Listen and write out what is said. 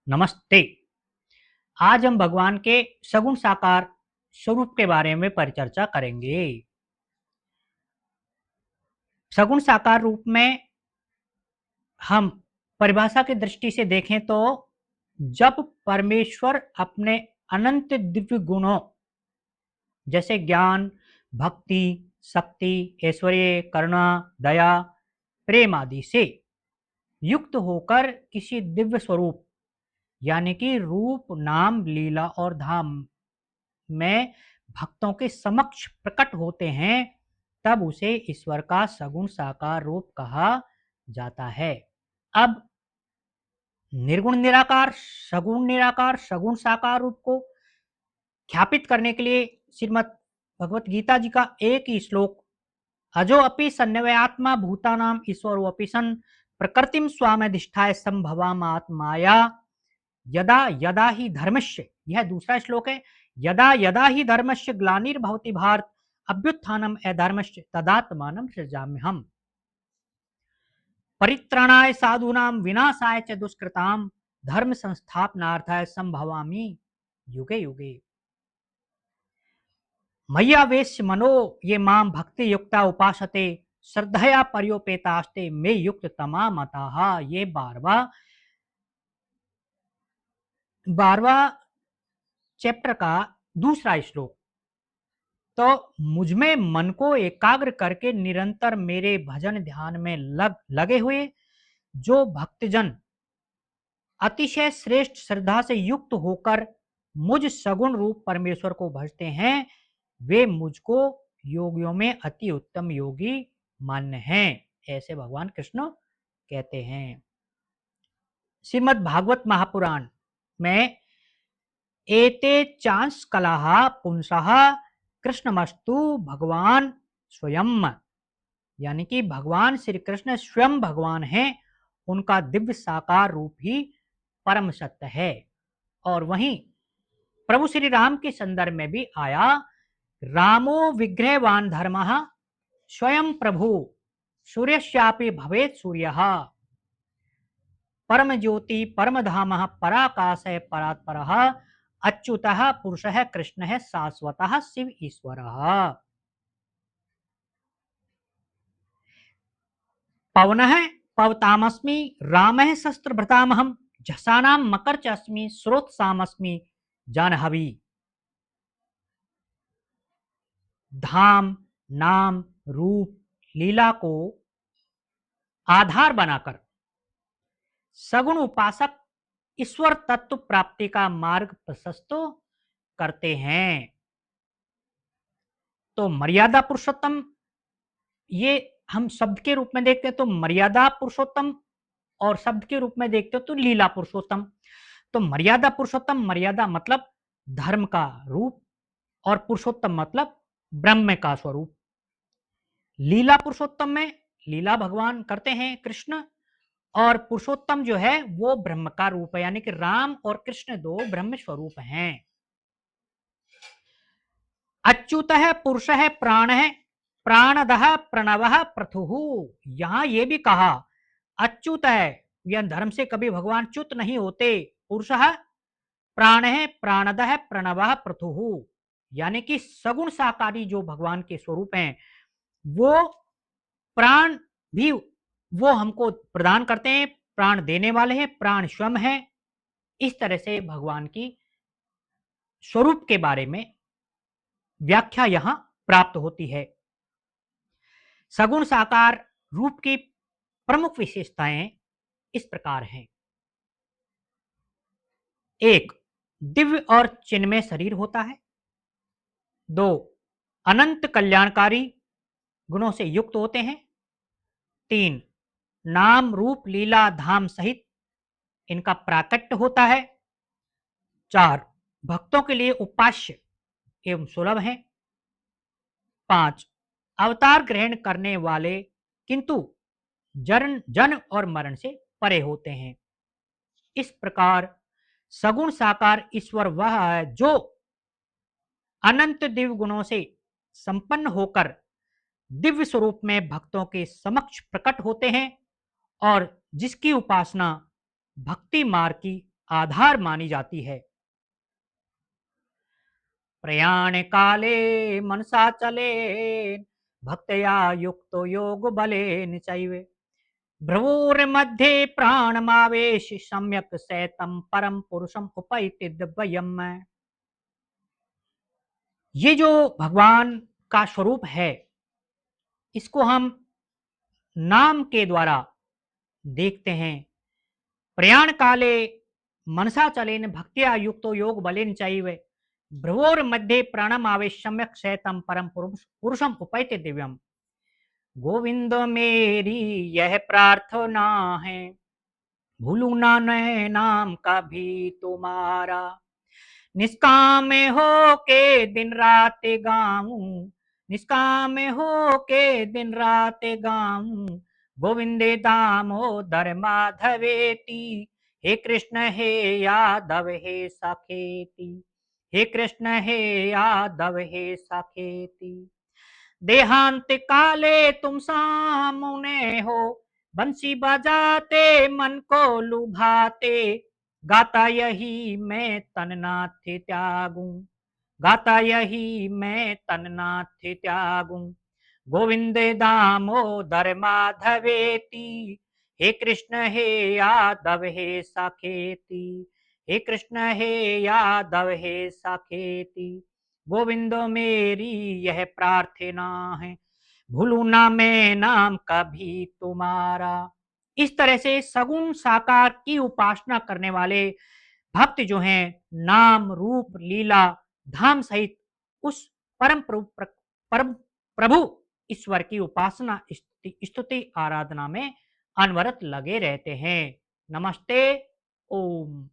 नमस्ते। आज हम भगवान के सगुण साकार स्वरूप के बारे में परिचर्चा करेंगे। सगुण साकार रूप में हम परिभाषा की दृष्टि से देखें तो जब परमेश्वर अपने अनंत दिव्य गुणों जैसे ज्ञान, भक्ति, शक्ति, ऐश्वर्य, करुणा, दया, प्रेम आदि से युक्त होकर किसी दिव्य स्वरूप यानी कि रूप, नाम, लीला और धाम में भक्तों के समक्ष प्रकट होते हैं, तब उसे ईश्वर का सगुण साकार रूप कहा जाता है। अब निर्गुण निराकार, सगुण साकार रूप को ख्यापित करने के लिए श्रीमद् भगवत गीता जी का एक ही श्लोक, अजो अपि सन्नवयात्मा भूतानाम ईश्वरो अपि सन् प्रकृतिम स्वामधिष्ठाय संभवाम आत्माया यदा यदा ही धर्मस्य, यह दूसरा श्लोक है, यदा यदा ही धर्मस्य ग्लानिर्भवति भारत अभ्युत्थानम अधर्मस्य तदात्मानं सृजाम्यहम् परित्राणाय साधूनां विनाशाय च दुष्कृतां धर्म संस्थापनार्थाय संभवामि युगे युगे। मय्यावेश्य मनो ये माम भक्ति युक्ता उपासते श्रद्धया पर्योपेतास्ते मे युक्त तमा मताः। ये 12वां चैप्टर का दूसरा श्लोक। तो मुझमें मन को एकाग्र करके निरंतर मेरे भजन ध्यान में लगे हुए जो भक्तजन अतिशय श्रेष्ठ श्रद्धा से युक्त होकर मुझ सगुण रूप परमेश्वर को भजते हैं, वे मुझको योगियों में अति उत्तम योगी मान्य हैं, ऐसे भगवान कृष्ण कहते हैं। श्रीमद् भागवत महापुराण में एते चांस कलाहा पुंसः कृष्णमस्तु भगवान स्वयं, यानी कि भगवान श्री कृष्ण स्वयं भगवान हैं, उनका दिव्य साकार रूप ही परम सत्य है। और वहीं प्रभु श्री राम के संदर्भ में भी आया, रामो विग्रहवान धर्मः स्वयं प्रभु सूर्यस्यापि भवेत् सूर्यः परम ज्योति परम धामः पराकाशः परात्परः अच्युतः पुरुषः कृष्णः शाश्वतः शिव ईश्वरः। पवनः पवतामस्मि रामः शस्त्रभृतामहं झषाणां मकर च अस्मि स्रोतसामस्मि जाह्नवी। धाम, नाम, रूप, लीला को आधार बनाकर सगुण उपासक ईश्वर तत्व प्राप्ति का मार्ग प्रशस्त करते हैं। तो मर्यादा पुरुषोत्तम, ये हम शब्द के रूप में देखते हैं तो मर्यादा पुरुषोत्तम, और शब्द के रूप में देखते हो तो लीला पुरुषोत्तम। तो मर्यादा पुरुषोत्तम, मर्यादा मतलब धर्म का रूप और पुरुषोत्तम मतलब ब्रह्म का स्वरूप। लीला पुरुषोत्तम में लीला भगवान करते हैं कृष्ण, और पुरुषोत्तम जो है वो ब्रह्म का रूप है, यानी कि राम और कृष्ण दो ब्रह्म स्वरूप हैं। अच्युतः पुरुषः प्राणः प्राणदः प्रणवः प्रथुः। यहां ये भी कहा अच्युत है, यह धर्म से कभी भगवान च्युत नहीं होते। पुरुषः प्राणः प्राणदः प्रणवः प्रथुः, यानी कि सगुण साकारी जो भगवान के स्वरूप हैं, वो प्राण भी वो हमको प्रदान करते हैं, प्राण देने वाले हैं, प्राण स्वयं है। इस तरह से भगवान की स्वरूप के बारे में व्याख्या यहां प्राप्त होती है। सगुण साकार रूप की प्रमुख विशेषताएं इस प्रकार हैं। 1. दिव्य और चिन्मय शरीर होता है। 2. अनंत कल्याणकारी गुणों से युक्त होते हैं। 3. नाम, रूप, लीला, धाम सहित इनका प्राकट्य होता है। 4. भक्तों के लिए उपास्य एवं सुलभ है। 5. अवतार ग्रहण करने वाले किंतु जन और मरण से परे होते हैं। इस प्रकार सगुण साकार ईश्वर वह है जो अनंत दिव्य गुणों से संपन्न होकर दिव्य स्वरूप में भक्तों के समक्ष प्रकट होते हैं, और जिसकी उपासना भक्ति मार्ग की आधार मानी जाती है। प्रयाण काले मनसा चले भक्तया युक्तो योग बलेन चैव भ्रवोर्मध्ये प्राणमावेश सम्यक सैतम परम पुरुषम उपैति दिव्यम। ये जो भगवान का स्वरूप है, इसको हम नाम के द्वारा देखते हैं। प्रयाण काले मनसा चलेन भक्त्या युक्तो योग बलेन चैव भ्रवोर मध्य प्राणम आवेश सम्यक सैतम परम पुरुषम उपैति दिव्यम। गोविंद मेरी यह प्रार्थना है, भूलू ना नए नाम कभी तुम्हारा। निष्काम हो के दिन रात गाऊं, निष्काम हो के दिन रात गाऊं, गोविंदे दामोदर माधवेति। हे कृष्ण हे यादव हे सखेति, हे कृष्ण हे यादव हे सखेति। देहांत काले तुम सामने हो, बंसी बजाते मन को लुभाते। गाता यही मैं तननाथ त्यागूं, गाता यही मैं तननाथ त्यागूं। गोविंद दामोदर माधवेति, हे कृष्ण हे यादव हे सखेति, हे कृष्ण हे यादव हे सखेति। गोविंदो मेरी यह प्रार्थना है, भूलू ना मैं नाम कभी तुम्हारा। इस तरह से सगुण साकार की उपासना करने वाले भक्त जो हैं, नाम रूप लीला धाम सहित उस परम प्रभु ईश्वर की उपासना स्तुति आराधना में अनवरत लगे रहते हैं। नमस्ते। ओम।